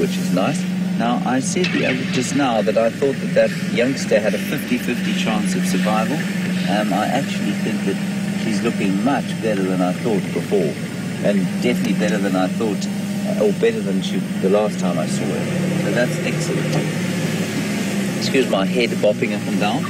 which is nice. Now, I said just now that I thought that youngster had a 50-50 chance of survival. I actually think that she's looking much better than I thought before, and definitely better than I thought, or better than the last time I saw her. So that's excellent. Excuse my head bopping up and down.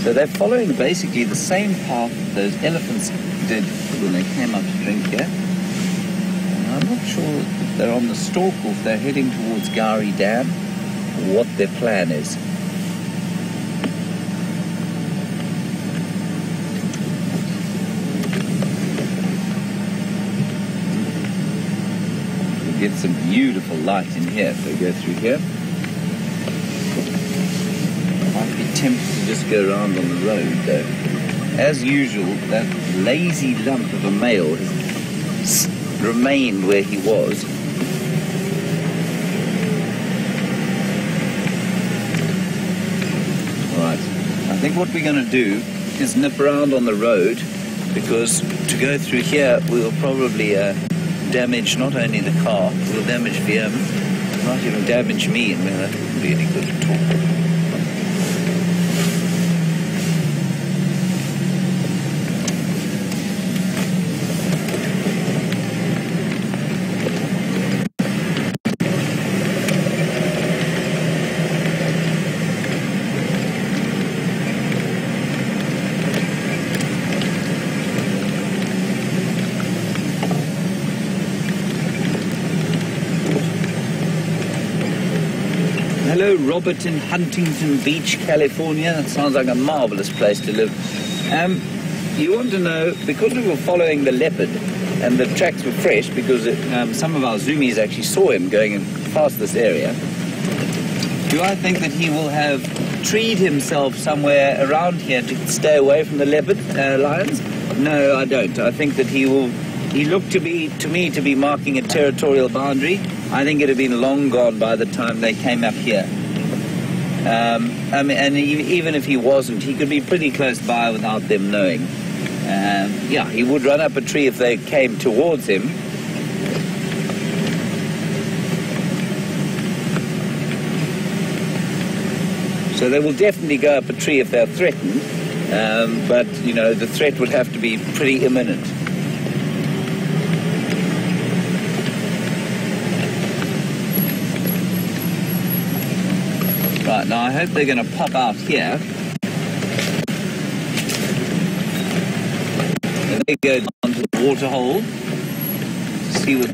So they're following basically the same path those elephants did when they came up to drink here. And I'm not sure if they're on the stalk or if they're heading towards Gowrie Dam, or what their plan is. We get some beautiful light in here if we go through here. Might be tempted to just go around on the road though. As usual, that lazy lump of a male has remained where he was. Right, I think what we're going to do is nip around on the road, because to go through here we'll probably damage not only the car, we'll damage VM, might even damage me, and we'll have really good talk. Hello, Robert in Huntington Beach, California. That sounds like a marvelous place to live. You want to know, because we were following the leopard and the tracks were fresh, because some of our zoomies actually saw him going past this area, do I think that he will have treed himself somewhere around here to stay away from the leopard lions? No, I don't. I think that he looked to me to be marking a territorial boundary. I think it had been long gone by the time they came up here. And even if he wasn't, he could be pretty close by without them knowing. Yeah, he would run up a tree if they came towards him. So they will definitely go up a tree if they're threatened, but, you know, the threat would have to be pretty imminent. Right, now I hope they're going to pop out here. And they go down to the water hole. See what...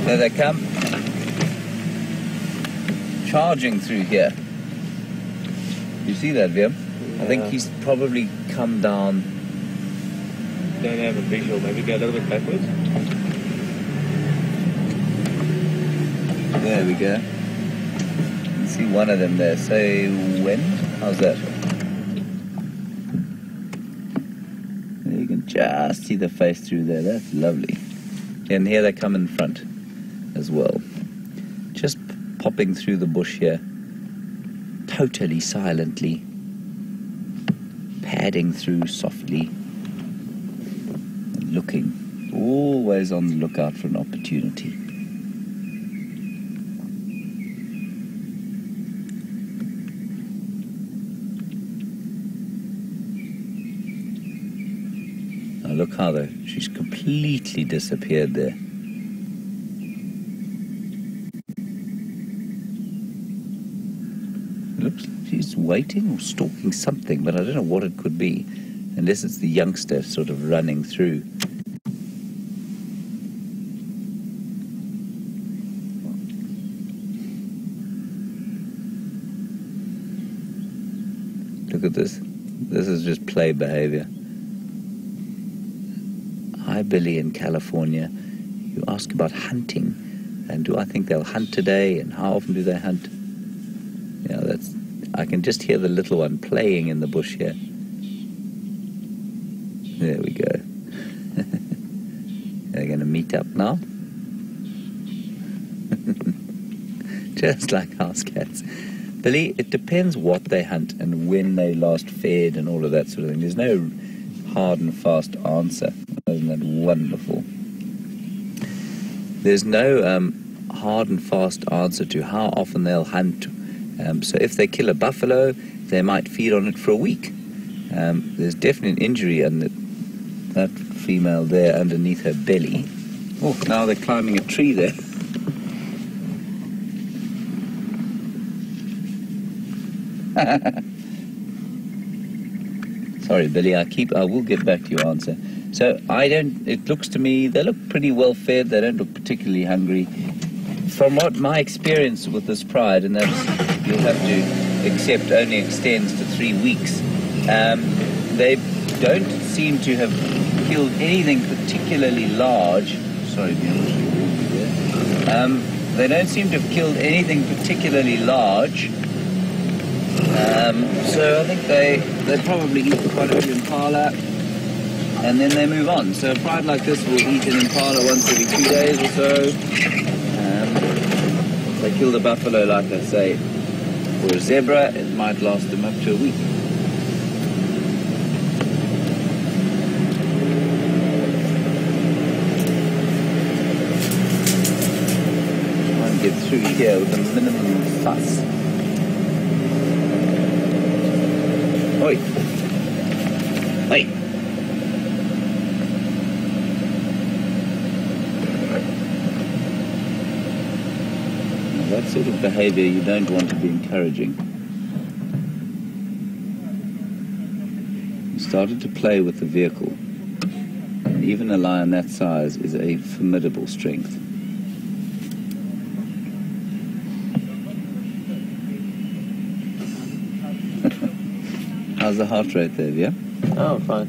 There they come. Charging through here. You see that, Liam? Yeah. I think he's probably come down. Don't have a visual, maybe go a little bit backwards. There we go. You can see one of them there. Say when? How's that? You can just see the face through there. That's lovely. And here they come in front as well. Just popping through the bush here. Totally silently. Padding through softly. Looking, always on the lookout for an opportunity. Now look how she's completely disappeared there. Looks like she's waiting or stalking something, but I don't know what it could be, unless it's the youngster sort of running through. Look at this. This is just play behavior. Hi, Billy in California. You ask about hunting, and do I think they'll hunt today, and how often do they hunt? Yeah, I can just hear the little one playing in the bush here. There we go. They're going to meet up now. Just like house cats. Billy, it depends what they hunt and when they last fed and all of that sort of thing. There's no hard and fast answer. Isn't that wonderful? There's no hard and fast answer to how often they'll hunt. So if they kill a buffalo, they might feed on it for a week. There's definitely an injury on that female there underneath her belly. Oh, now they're climbing a tree there. Sorry, Billy, I will get back to your answer. So it looks to me, they look pretty well fed, they don't look particularly hungry. From what my experience with this pride, and that's, you'll have to accept, only extends to 3 weeks, they don't seem to have killed anything particularly large. Sorry, they don't seem to have killed anything particularly large. So I think they probably eat quite a bit of impala, and then they move on. So a pride like this will eat an impala once every 2 days or so. If they kill the buffalo, like I say, or a zebra, it might last them up to a week. Try and get through here with a minimum of fuss. Oi! Hey! That sort of behaviour you don't want to be encouraging. He started to play with the vehicle. And even a lion that size is a formidable strength. How's the heart rate there, yeah? Oh, fine.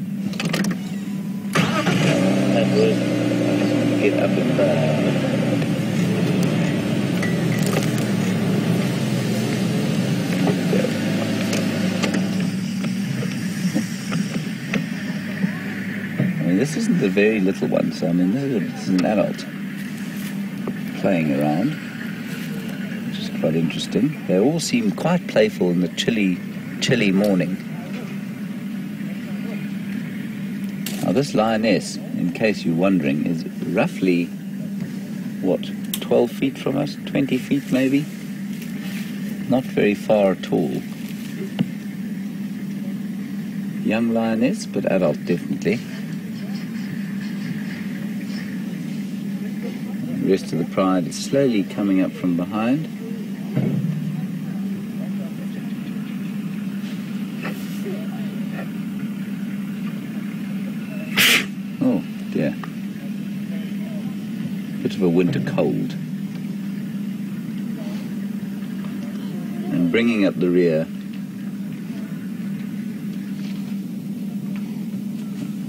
That was get up and down. This isn't a very little one, so I mean, this is an adult playing around, which is quite interesting. They all seem quite playful in the chilly morning. Now, this lioness, in case you're wondering, is roughly, what, 12 feet from us? 20 feet maybe? Not very far at all. Young lioness, but adult definitely. The rest of the pride is slowly coming up from behind. Oh dear. Bit of a winter cold. And bringing up the rear.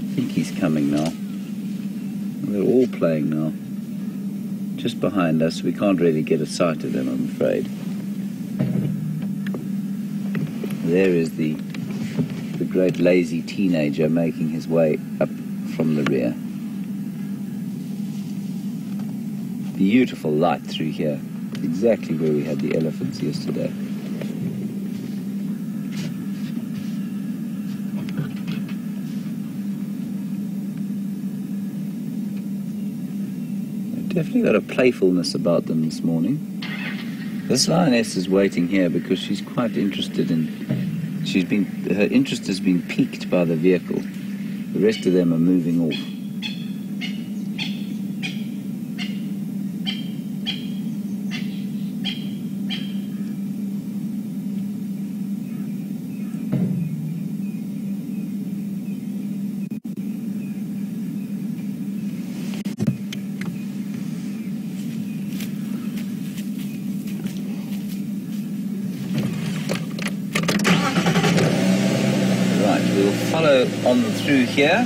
I think he's coming now. They're all playing now. Just behind us, we can't really get a sight of them, I'm afraid. There is the great lazy teenager making his way up from the rear. Beautiful light through here, exactly where we had the elephants yesterday. Definitely got a playfulness about them this morning. This lioness is waiting here because she's quite interested in... her interest has been piqued by the vehicle. The rest of them are moving off. We'll follow on through here.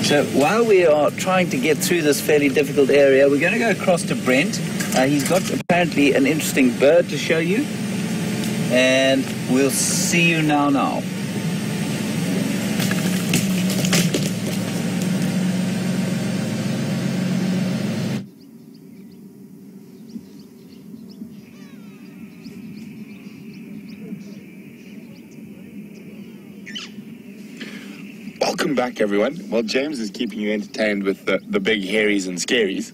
So So while we are trying to get through this fairly difficult area, we're going to go across to Brent. He's got apparently an interesting bird to show you. And we'll see you now. Welcome back, everyone. Well, James is keeping you entertained with the big hairies and scaries.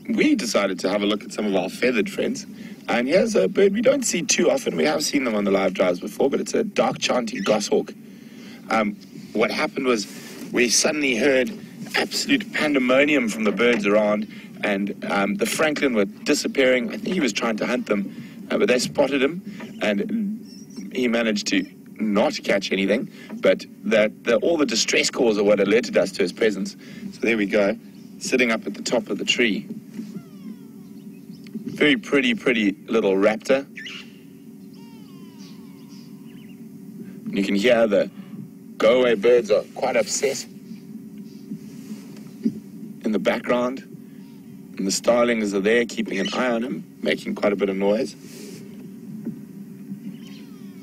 We decided to have a look at some of our feathered friends. And here's a bird we don't see too often. We have seen them on the live drives before, but it's a dark chanting goshawk. What happened was we suddenly heard absolute pandemonium from the birds around, and the francolin were disappearing. I think he was trying to hunt them, but they spotted him, and he managed to not catch anything, but all the distress calls are what alerted us to his presence. So there we go, sitting up at the top of the tree. Very pretty little raptor. And you can hear the go-away birds are quite upset in the background. And the starlings are there keeping an eye on him, making quite a bit of noise.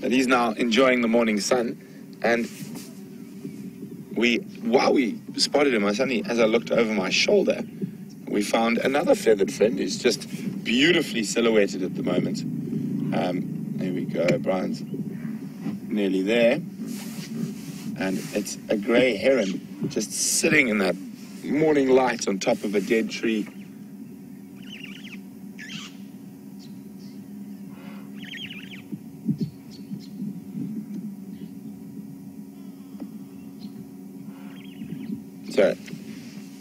But he's now enjoying the morning sun. And while we spotted him, as I looked over my shoulder, we found another feathered friend who's just beautifully silhouetted at the moment. There we go, Brian's nearly there. And it's a grey heron just sitting in that morning light on top of a dead tree. So,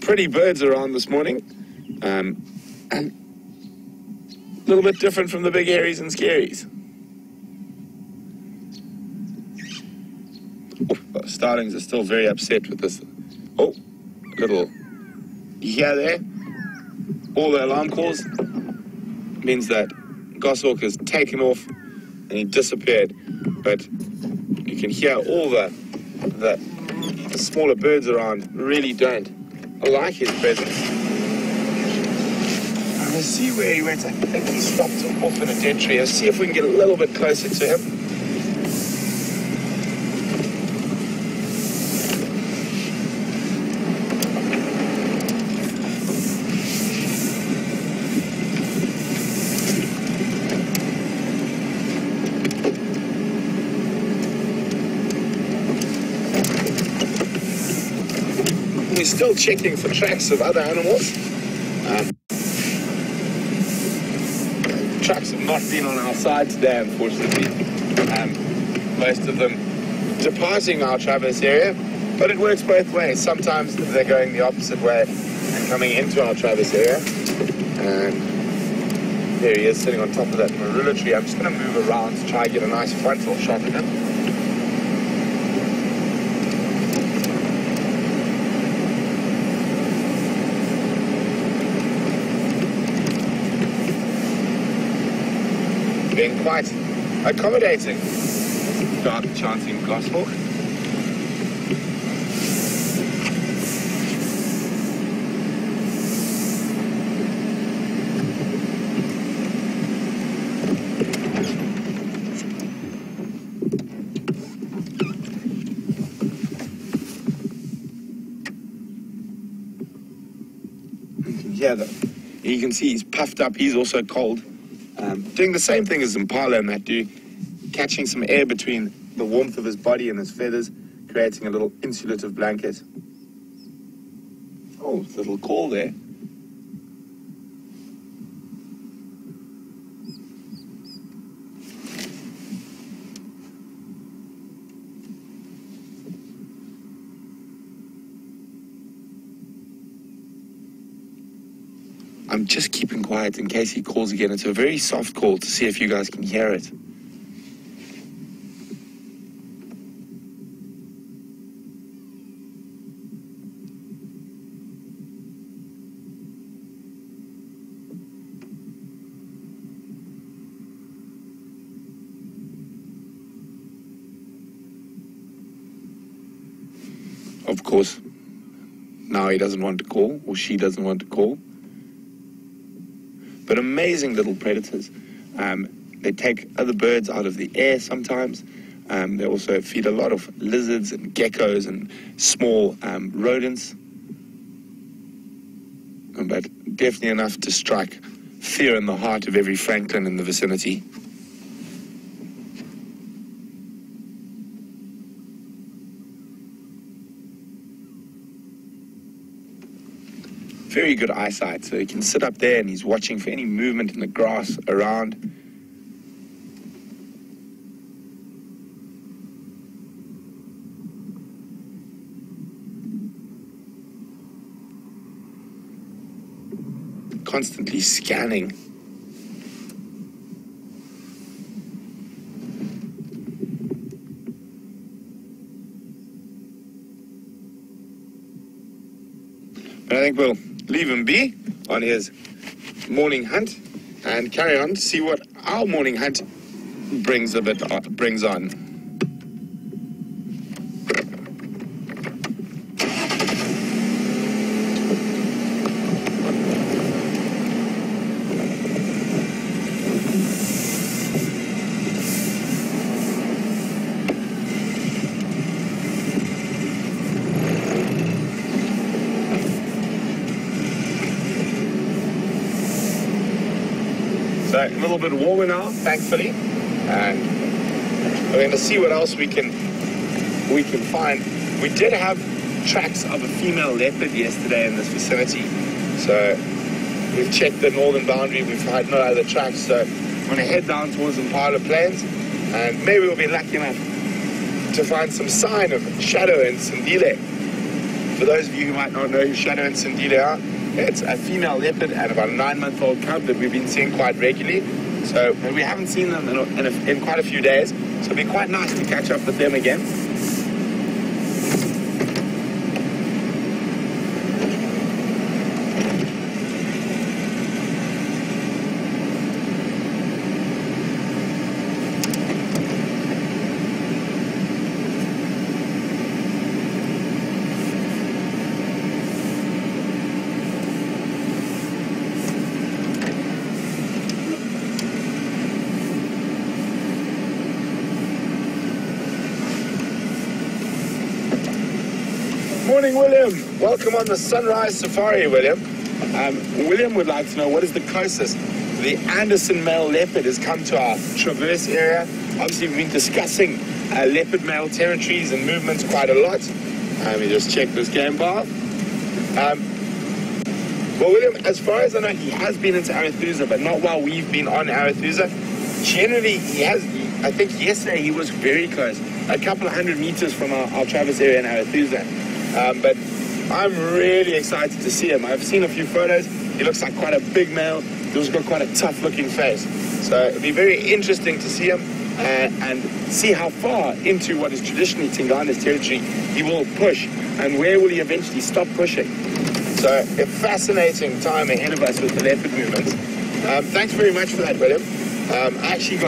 pretty birds around this morning. And a little bit different from the big hairies and scaries. Oh, the starlings are still very upset with this. Oh, little, you hear there? All the alarm calls means that goshawk has taken off and he disappeared. But you can hear all the smaller birds around really don't like his presence. Let's see where he went. I think he stopped off in a dead tree. Let's see if we can get a little bit closer to him. We're still checking for tracks of other animals. Trucks have not been on our side today, unfortunately. Most of them departing our Traverse area, but it works both ways. Sometimes they're going the opposite way and coming into our Traverse area. And there he is sitting on top of that marula tree. I'm just going to move around to try and get a nice frontal shot of him. Being quite accommodating, dark chanting goshawk. You can see he's puffed up, he's also cold. Doing the same thing as Impala and that do, catching some air between the warmth of his body and his feathers, creating a little insulative blanket. Oh, little call there. I'm just keeping quiet in case he calls again. It's a very soft call to see if you guys can hear it. Of course, now he doesn't want to call, or she doesn't want to call. But amazing little predators. They take other birds out of the air sometimes. They also feed a lot of lizards and geckos and small rodents. But definitely enough to strike fear in the heart of every francolin in the vicinity. Very good eyesight, so he can sit up there and he's watching for any movement in the grass around. Constantly scanning. But I think we'll leave him be on his morning hunt and carry on to see what our morning hunt brings on. So a little bit warmer now, thankfully, and we're going to see what else we can find. We did have tracks of a female leopard yesterday in this vicinity, so we've checked the northern boundary. We've had no other tracks, so I'm going to head down towards the Impala Plains, and maybe we'll be lucky enough to find some sign of Shadow and Sindile. For those of you who might not know who Shadow and Sindile are, it's a female leopard and about a 9-month-old cub that we've been seeing quite regularly. So we haven't seen them in quite a few days. So it'll be quite nice to catch up with them again. Morning, William. Welcome on the Sunrise Safari, William. William would like to know what is the closest the Anderson male leopard has come to our traverse area. Obviously, we've been discussing leopard male territories and movements quite a lot. Let me just check this game bar. Well, William, as far as I know, he has been into Arethusa, but not while we've been on Arethusa. Generally, I think yesterday he was very close, a couple of 100 meters from our traverse area in Arethusa. But I'm really excited to see him. I've seen a few photos. He looks like quite a big male. He's also got quite a tough-looking face. So it'll be very interesting to see him and see how far into what is traditionally Tingane's territory he will push, and where will he eventually stop pushing. So a fascinating time ahead of us with the leopard movements. Thanks very much for that, William. I actually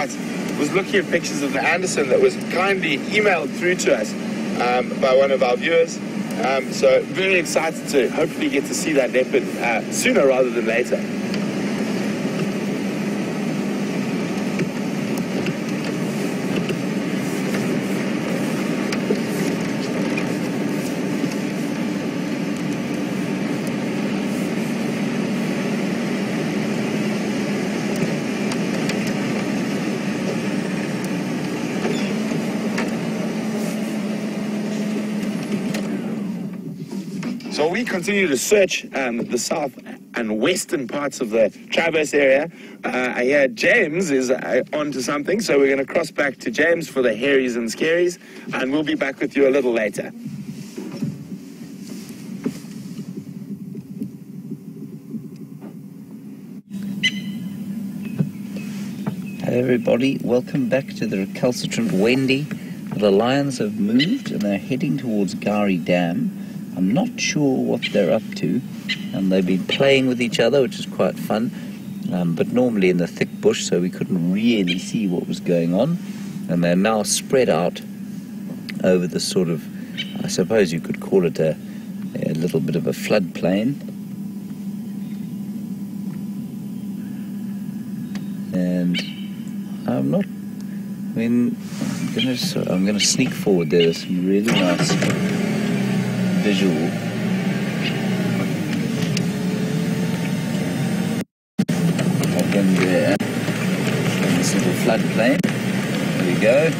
was looking at pictures of the Anderson that was kindly emailed through to us by one of our viewers. So very excited to hopefully get to see that leopard sooner rather than later. So we continue to search the south and western parts of the Traverse area. I hear James is onto something, so we're going to cross back to James for the hairies and scaries, and we'll be back with you a little later. Hello everybody, welcome back to the recalcitrant Wendy. The lions have moved and they're heading towards Gari Dam. I'm not sure what they're up to, and they've been playing with each other, which is quite fun, but normally in the thick bush, so we couldn't really see what was going on. And they're now spread out over the sort of, I suppose you could call it a little little bit of a floodplain. And I'm going to sneak forward. There's some really nice visual. Again there, this little floodplain. There we go.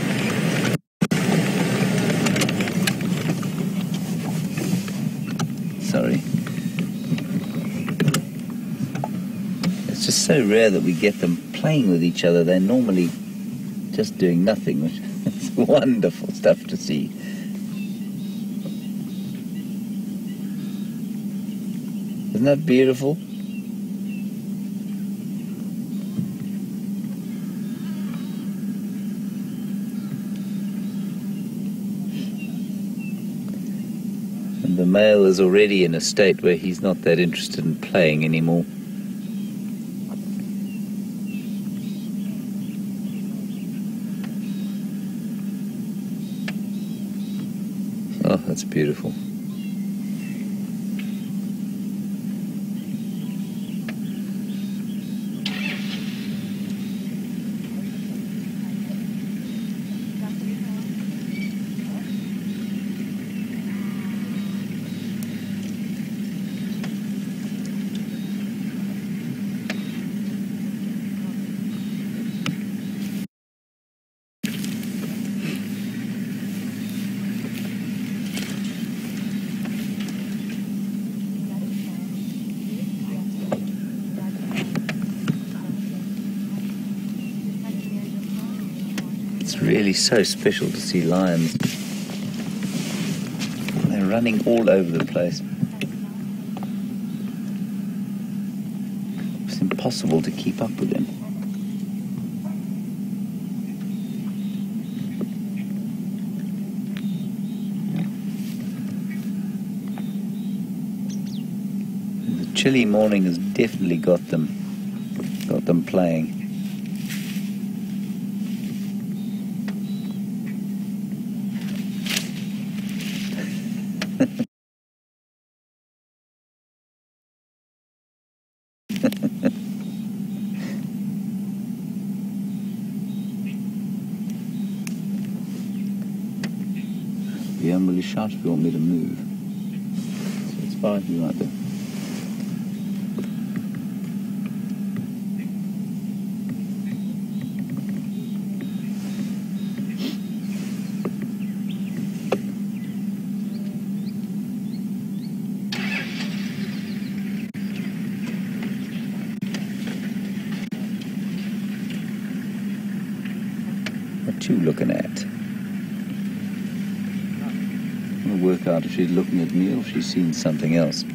Sorry. It's just so rare that we get them playing with each other. They're normally just doing nothing, which is wonderful stuff to see. Isn't that beautiful? And the male is already in a state where he's not that interested in playing anymore. Oh, that's beautiful. It's really so special to see lions. They're running all over the place. It's impossible to keep up with them. The chilly morning has definitely got them playing. Yeah, will you shout if you want me to move? So it's fine, you right there. What you looking at? Work out if she's looking at me or if she's seen something else. I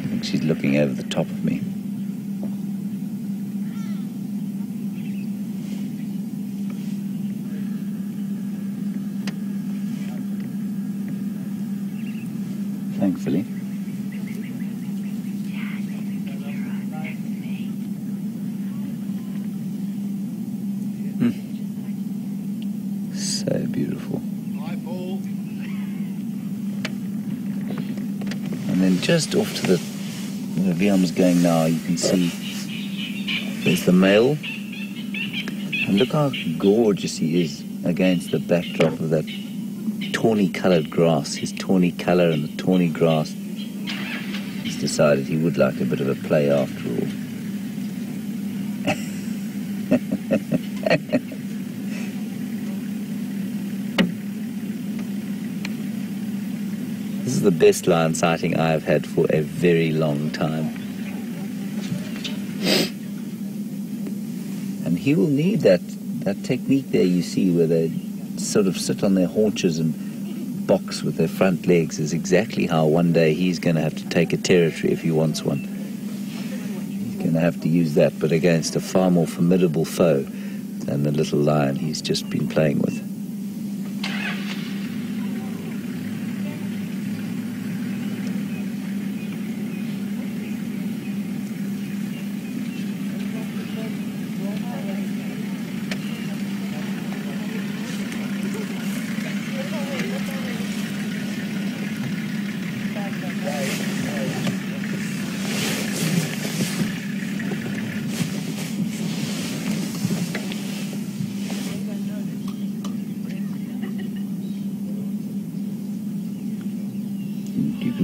think she's looking over the top of me. Thankfully. So beautiful. And then just off to where Viam's going now, you can see there's the male. And look how gorgeous he is against the backdrop of that tawny-coloured grass. His tawny colour and the tawny grass. He's decided he would like a bit of a play after all. This is the best lion sighting I have had for a very long time. And he will need that technique there you see where they sort of sit on their haunches and box with their front legs is exactly how one day he's going to have to take a territory if he wants one. He's going to have to use that, but against a far more formidable foe than the little lion he's just been playing with.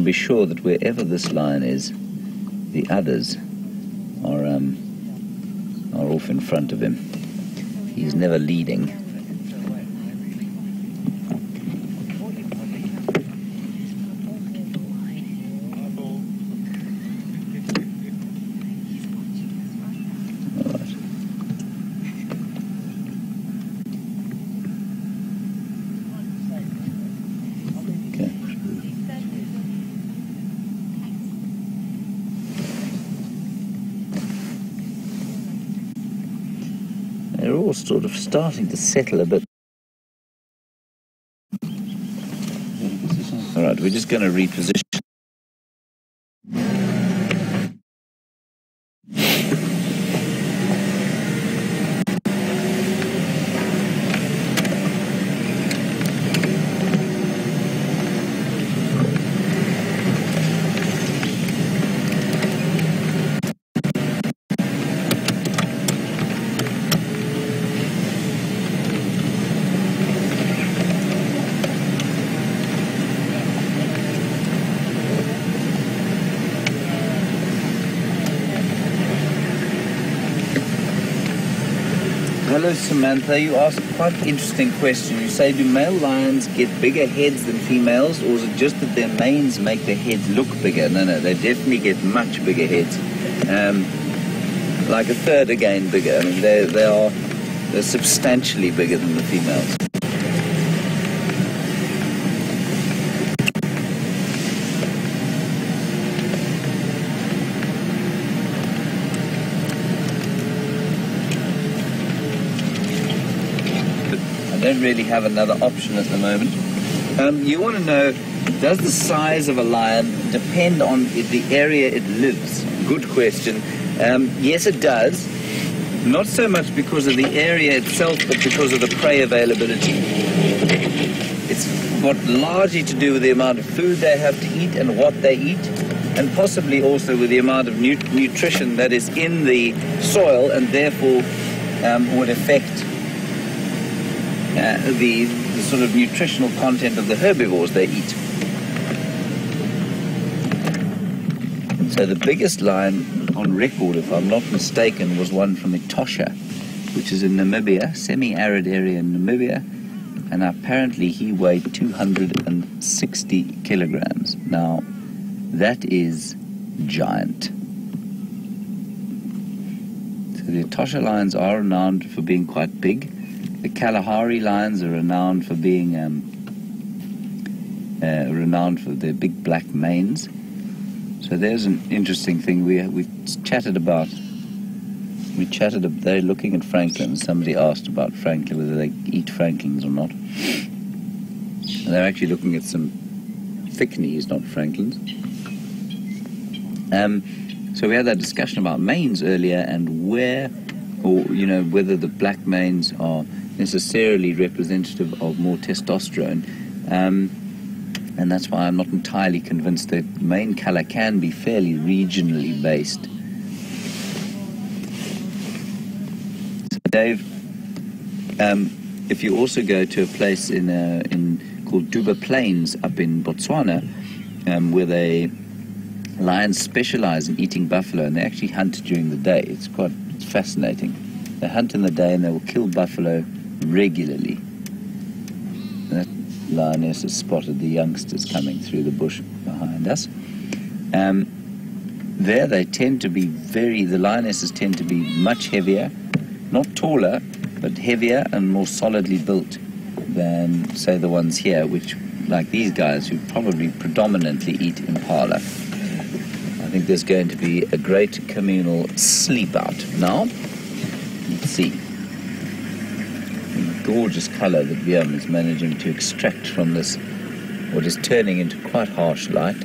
be sure that wherever this lion is, the others are off in front of him. He's never leading. They're all sort of starting to settle a bit. All right, we're just going to reposition. Hello Samantha, you asked quite an interesting question. You say, do male lions get bigger heads than females, or is it just that their manes make their heads look bigger? No, they definitely get much bigger heads. Like a third again bigger. I mean, they're substantially bigger than the females. Don't really have another option at the moment. You want to know, does the size of a lion depend on the area it lives? Good question. Yes, it does. Not so much because of the area itself, but because of the prey availability. It's got largely to do with the amount of food they have to eat and what they eat, and possibly also with the amount of nutrition that is in the soil, and therefore would affect the sort of nutritional content of the herbivores they eat. So the biggest lion on record, if I'm not mistaken, was one from Etosha, which is in Namibia, semi-arid area in Namibia, and apparently he weighed 260 kilograms. Now, that is giant. So the Etosha lions are renowned for being quite big. The Kalahari lions are renowned for being renowned for their big black manes. So there's an interesting thing we chatted about. They're looking at francolins. Somebody asked about francolin, whether they eat francolins or not. And they're actually looking at some thick knees, not francolins. So we had that discussion about manes earlier, and whether the black manes are necessarily representative of more testosterone, and that's why I'm not entirely convinced that mane colour can be fairly regionally based. So Dave, if you also go to a place called Duba Plains up in Botswana, where lions specialise in eating buffalo, and they actually hunt during the day. It's fascinating. They hunt in the day and they will kill buffalo regularly. That lioness has spotted the youngsters coming through the bush behind us. There they tend to be the lionesses tend to be much heavier, not taller, but heavier and more solidly built than, say, the ones here, which, like these guys, who probably predominantly eat impala. I think there's going to be a great communal sleep out. Now, let's see. The gorgeous colour that Björn is managing to extract from this, what is turning into quite harsh light.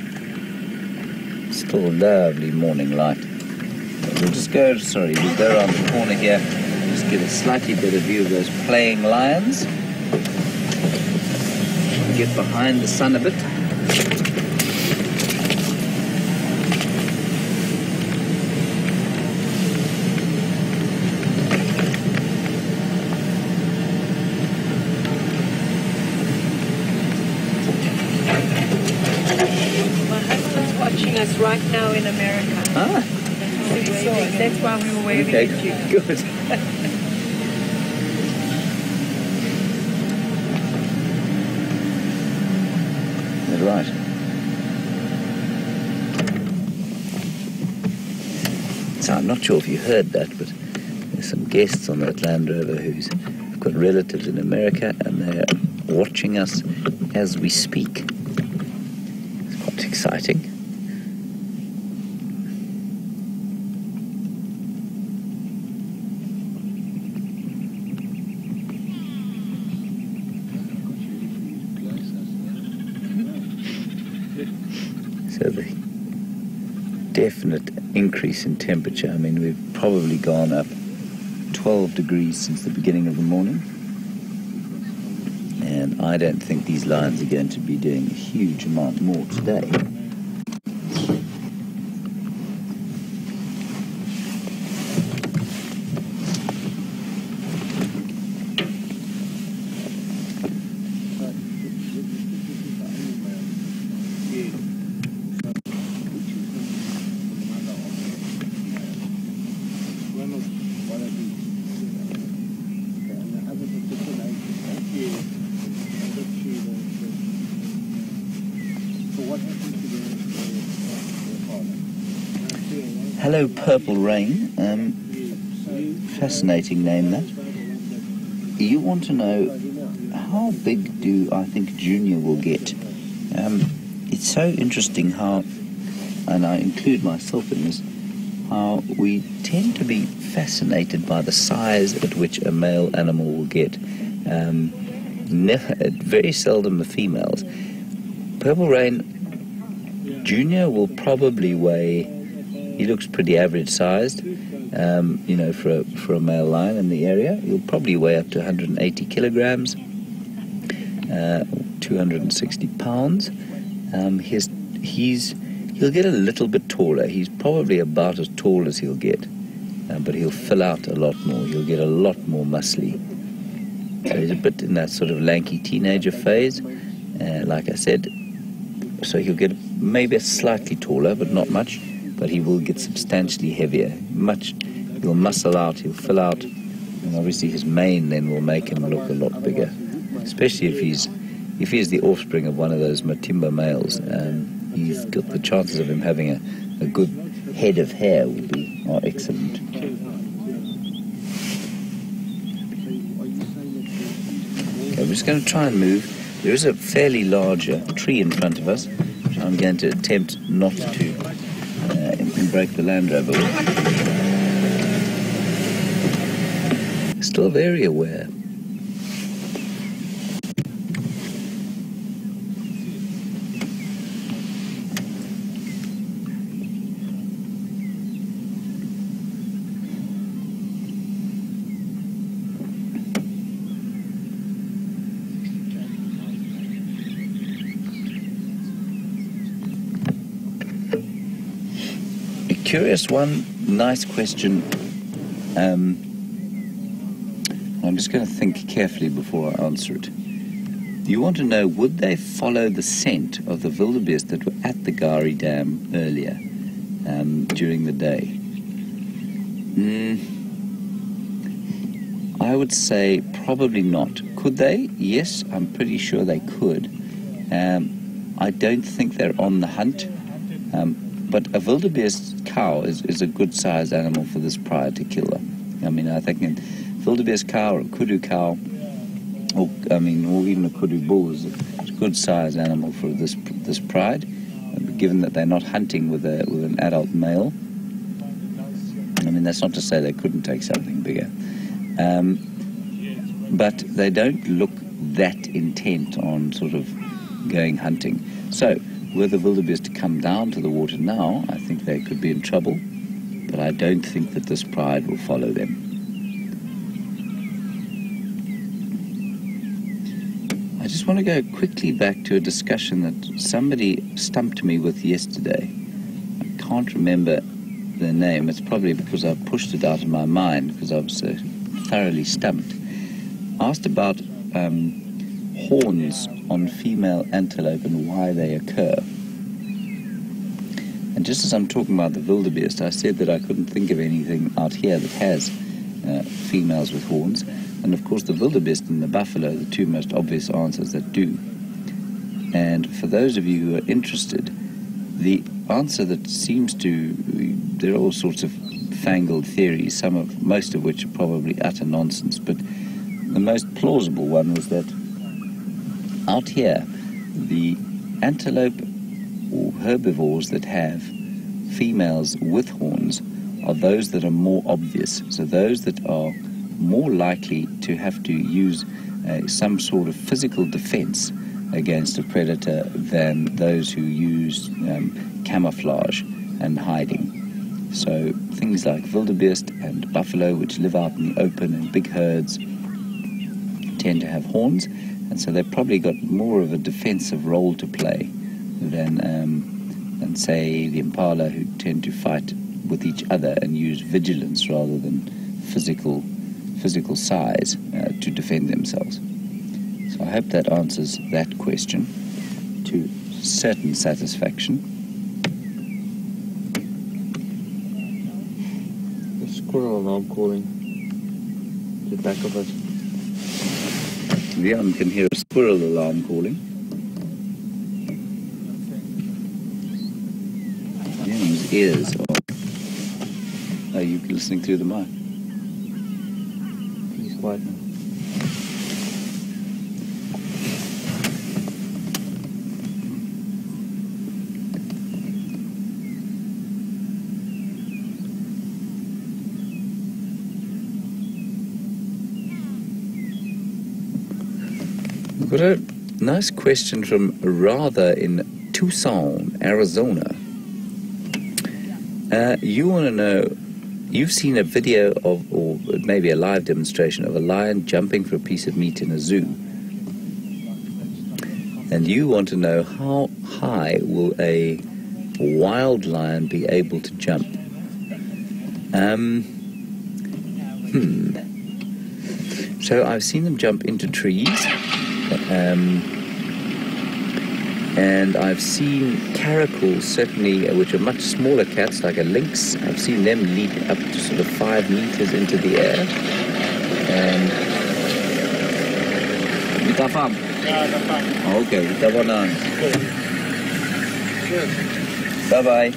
Still lovely morning light. We'll go around the corner here, just get a slightly better view of those playing lions. Get behind the sun a bit. now in America. Ah, That's why we were waving okay, at you. good. That's right. So I'm not sure if you heard that, but there's some guests on that Land Rover who've got relatives in America, and they're watching us as we speak. It's quite exciting. So the definite increase in temperature. I mean, we've probably gone up 12 degrees since the beginning of the morning. And I don't think these lions are going to be doing a huge amount more today. Hello, Purple Rain. Fascinating name, that. You want to know how big do I think Junior will get? It's so interesting how, and I include myself in this, how we tend to be fascinated by the size at which a male animal will get. Very seldom the females. Purple Rain Junior will probably weigh, he looks pretty average sized, for a male lion in the area. He'll probably weigh up to 180 kilograms, 260 pounds. He'll get a little bit taller. He's probably about as tall as he'll get, but he'll fill out a lot more. He'll get a lot more muscly. So he's a bit in that sort of lanky teenager phase, like I said. So he'll get maybe a slightly taller, but not much. But he will get substantially heavier. He'll muscle out, he'll fill out, and obviously his mane then will make him look a lot bigger. Especially if he's the offspring of one of those Matimba males. He's got the chances of him having a good head of hair are excellent. Okay, I'm just going to try and move. There is a fairly large tree in front of us, which I'm going to attempt not to break the Land Rover with. Still very aware. Curious one, nice question. I'm just going to think carefully before I answer it. You want to know, would they follow the scent of the wildebeest that were at the Gari Dam earlier during the day? I would say probably not. Could they? Yes, I'm pretty sure they could. I don't think they're on the hunt. But a wildebeest cow is a good-sized animal for this pride to kill. I mean, I think a wildebeest cow or a kudu cow, or even a kudu bull is a good-sized animal for this pride, given that they're not hunting with an adult male. I mean, that's not to say they couldn't take something bigger. But they don't look that intent on sort of going hunting. So, were the wildebeest to come down to the water now, I think they could be in trouble, but I don't think that this pride will follow them. I just want to go quickly back to a discussion that somebody stumped me with yesterday. I can't remember their name. It's probably because I pushed it out of my mind because I was so thoroughly stumped. Asked about horns on female antelope and why they occur. And just as I'm talking about the wildebeest, I said that I couldn't think of anything out here that has females with horns. And of course the wildebeest and the buffalo are the two most obvious answers that do. And for those of you who are interested, the answer that seems to, there are all sorts of fangled theories, most of which are probably utter nonsense, but the most plausible one was that out here, the antelope or herbivores that have females with horns are those that are more obvious. So those that are more likely to have to use some sort of physical defense against a predator than those who use camouflage and hiding. So things like wildebeest and buffalo, which live out in the open in big herds, tend to have horns, and so they've probably got more of a defensive role to play than say the impala, who tend to fight with each other and use vigilance rather than physical size to defend themselves. So I hope that answers that question to certain satisfaction. The squirrel alarm calling. The back of us. Leon can hear a squirrel alarm calling. Leon's ears are... Are you listening through the mic? He's quiet now. We've got a nice question from Rather in Tucson, Arizona. You want to know, you've seen a video of, or maybe a live demonstration of a lion jumping for a piece of meat in a zoo. And you want to know how high will a wild lion be able to jump? So I've seen them jump into trees. And I've seen caracals, certainly, which are much smaller cats, like a lynx. I've seen them leap up to sort of 5 meters into the air. And... Okay, bye-bye.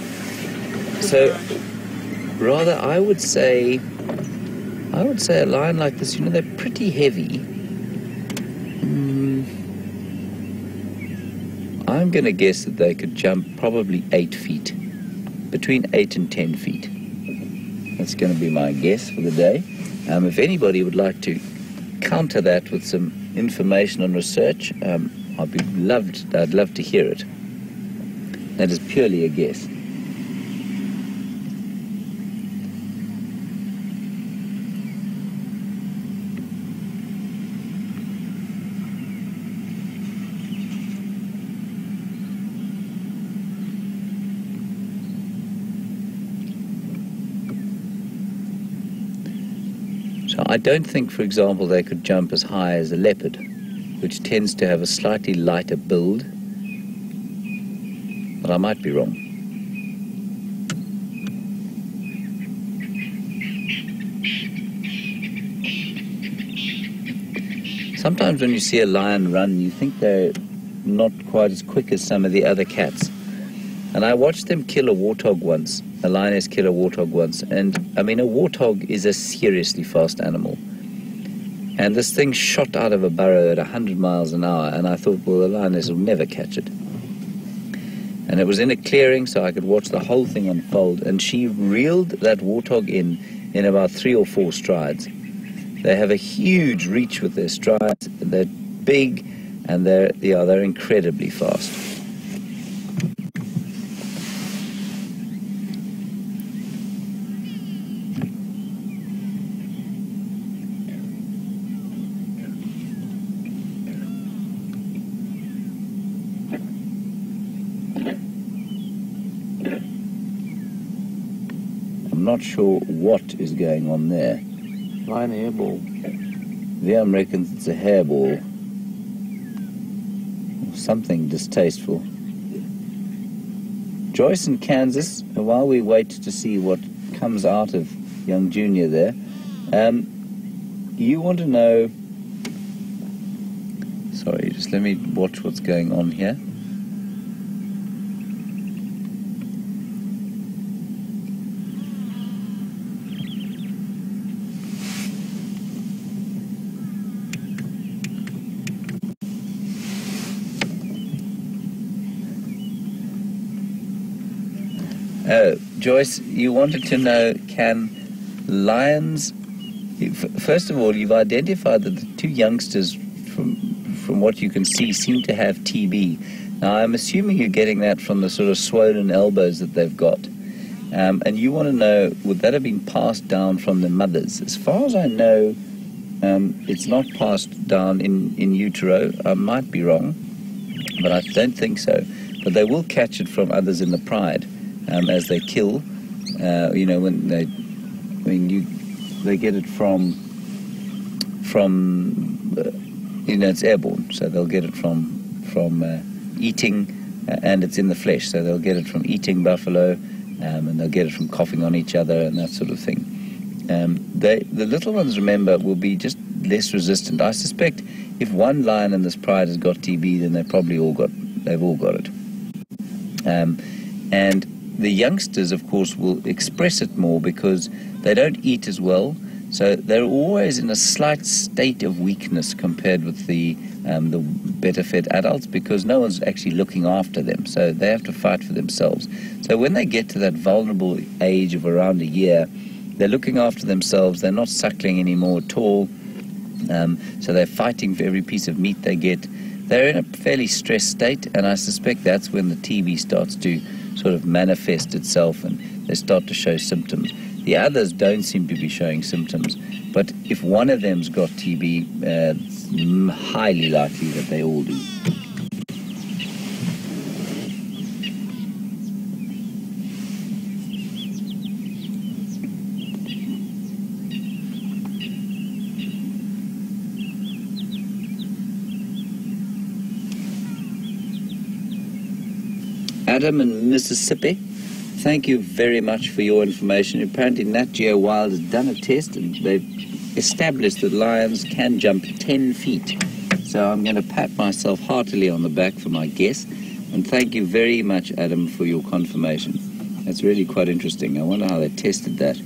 So, rather, I would say a lion like this, they're pretty heavy. I'm going to guess that they could jump probably 8 feet, between 8 and 10 feet. That's going to be my guess for the day. If anybody would like to counter that with some information and research, I'd love to hear it. That is purely a guess. So I don't think, for example, they could jump as high as a leopard, which tends to have a slightly lighter build, but I might be wrong. Sometimes when you see a lion run, you think they're not quite as quick as some of the other cats. And I watched them kill a warthog once, a lioness kill a warthog once, and I mean, a warthog is a seriously fast animal. And this thing shot out of a burrow at 100 miles an hour, and I thought, well, the lioness will never catch it. And it was in a clearing, so I could watch the whole thing unfold, and she reeled that warthog in about 3 or 4 strides. They have a huge reach with their strides, they're big, and they're incredibly fast. I'm not sure what is going on there. Lion hairball. Liam reckons it's a hairball. Or something distasteful. Joyce in Kansas, while we wait to see what comes out of young Junior there, you want to know... Sorry, just let me watch what's going on here. Oh, Joyce, you wanted to know, can lions... First of all, you've identified that the two youngsters, from what you can see, seem to have TB. Now, I'm assuming you're getting that from the sort of swollen elbows that they've got. And you want to know, would that have been passed down from the mothers? As far as I know, it's not passed down in utero. I might be wrong, but I don't think so. But they will catch it from others in the pride. As they kill, when they get it from it's airborne, so they'll get it from eating, and it's in the flesh, so they'll get it from eating buffalo, and they'll get it from coughing on each other and that sort of thing. The little ones, remember, will be just less resistant. I suspect if one lion in this pride has got TB, then they've all got it. And the youngsters, of course, will express it more because they don't eat as well, so they're always in a slight state of weakness compared with the better-fed adults, because no one's actually looking after them, so they have to fight for themselves. So when they get to that vulnerable age of around a year, they're looking after themselves, they're not suckling anymore at all, so they're fighting for every piece of meat they get. They're in a fairly stressed state, and I suspect that's when the TB starts to sort of manifest itself and they start to show symptoms. The others don't seem to be showing symptoms, but if one of them's got TB, it's highly likely that they all do. Adam in Mississippi, thank you very much for your information. Apparently Nat Geo Wild has done a test and they've established that lions can jump 10 feet. So I'm going to pat myself heartily on the back for my guess. And thank you very much, Adam, for your confirmation. That's really quite interesting. I wonder how they tested that.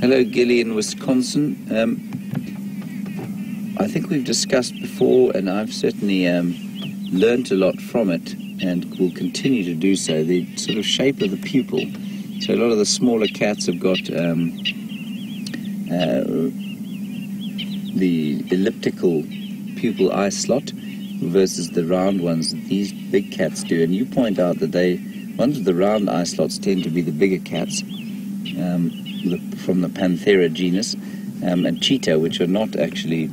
Hello, Gilly in Wisconsin. I think we've discussed before, and I've certainly learnt a lot from it, and will continue to do so, the sort of shape of the pupil. So a lot of the smaller cats have got the elliptical pupil eye slot versus the round ones that these big cats do. And you point out that ones with the round eye slots tend to be the bigger cats. From the Panthera genus, and cheetah, which are not actually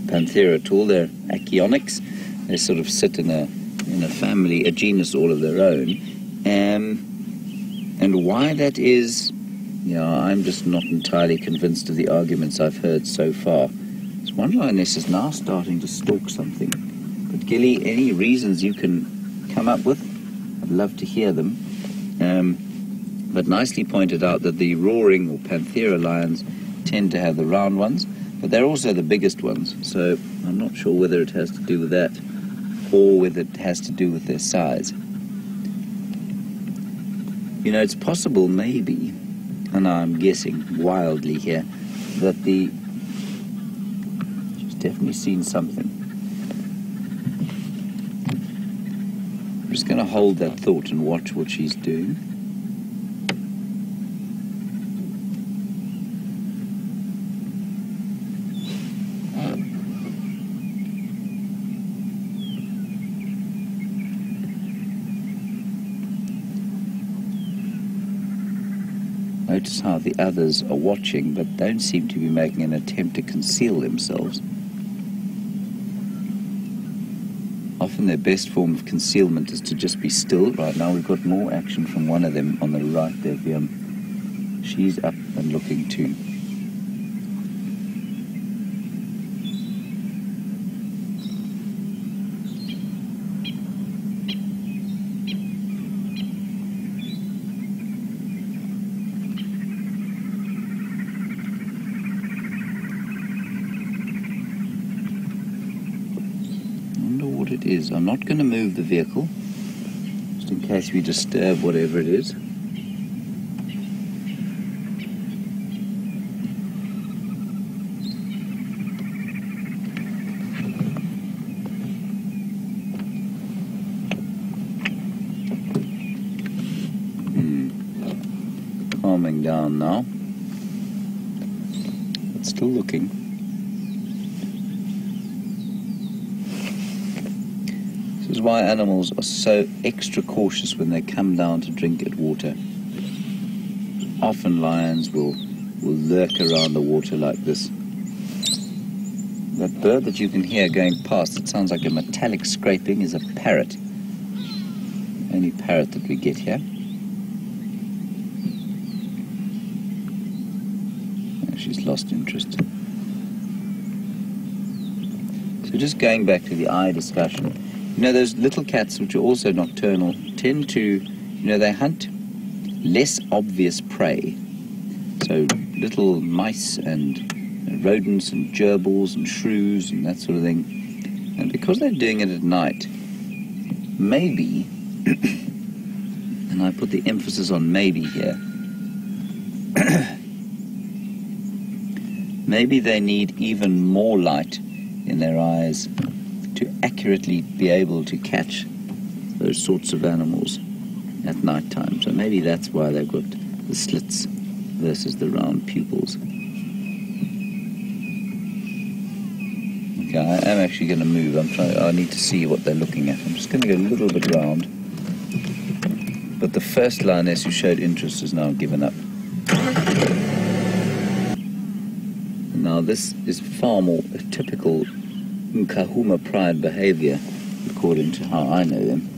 Panthera at all. They're Achionyx. They sort of sit in a family, a genus all of their own. And why that is, I'm just not entirely convinced of the arguments I've heard so far. This one lioness is now starting to stalk something. But Gilly, any reasons you can come up with, I'd love to hear them. But nicely pointed out that the roaring or Panthera lions tend to have the round ones, but they're also the biggest ones. So I'm not sure whether it has to do with that or whether it has to do with their size. It's possible maybe, and I'm guessing wildly here, that she's definitely seen something. I'm just going to hold that thought and watch what she's doing. Notice how the others are watching, but don't seem to be making an attempt to conceal themselves. Often their best form of concealment is to just be still. Right now we've got more action from one of them on the right there. She's up and looking too. It is. I'm not going to move the vehicle just in case we disturb whatever it is. Calming down now, but still looking. This is why animals are so extra cautious when they come down to drink at water. Often lions will lurk around the water like this. That bird that you can hear going past, it sounds like a metallic scraping, is a parrot. Only parrot that we get here. Oh, she's lost interest. So just going back to the eye discussion. You know, those little cats, which are also nocturnal, tend to, they hunt less obvious prey. So little mice and rodents and gerbils and shrews and that sort of thing. And because they're doing it at night, maybe, and I put the emphasis on maybe here, maybe they need even more light in their eyes to accurately be able to catch those sorts of animals at night time. So maybe that's why they've got the slits versus the round pupils. Okay, I am actually going to move. I need to see what they're looking at. I'm just going to go a little bit round. But the first lioness who showed interest has now given up. Now this is far more a typical Nkuhuma pride behavior, according to how I know them.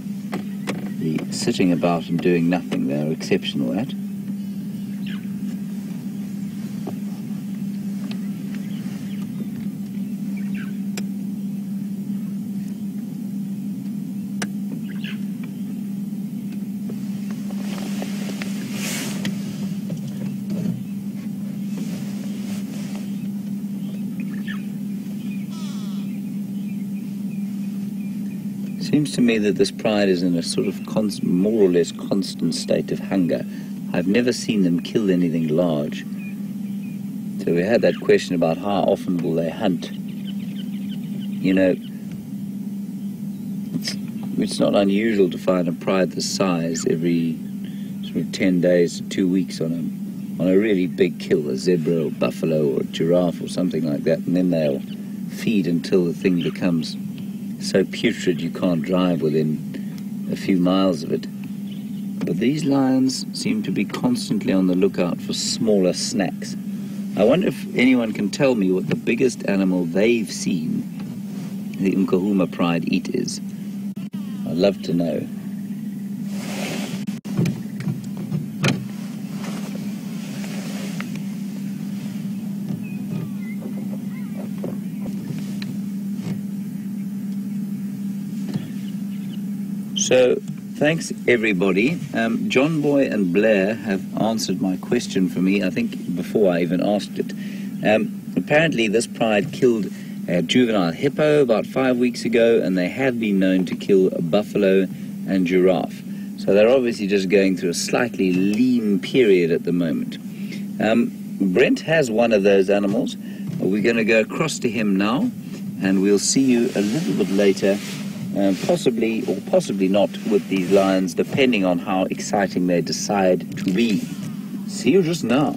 The sitting about and doing nothing they're exceptional at. Seems to me that this pride is in a sort of more or less constant state of hunger. I've never seen them kill anything large. So we had that question about how often will they hunt. You know, it's not unusual to find a pride this size every sort of 10 days to 2 weeks on a really big kill, a zebra or buffalo or a giraffe or something like that, and then they'll feed until the thing becomes so putrid you can't drive within a few miles of it. But these lions seem to be constantly on the lookout for smaller snacks. I wonder if anyone can tell me what the biggest animal they've seen the Nkuhuma pride eat is. I'd love to know. So, thanks everybody. John Boy and Blair have answered my question for me, I think before I even asked it. Apparently this pride killed a juvenile hippo about 5 weeks ago, and they have been known to kill a buffalo and giraffe. So they're obviously just going through a slightly lean period at the moment. Brent has one of those animals. We're going to go across to him now, and we'll see you a little bit later. Possibly or possibly not with these lions, depending on how exciting they decide to be. See you just now.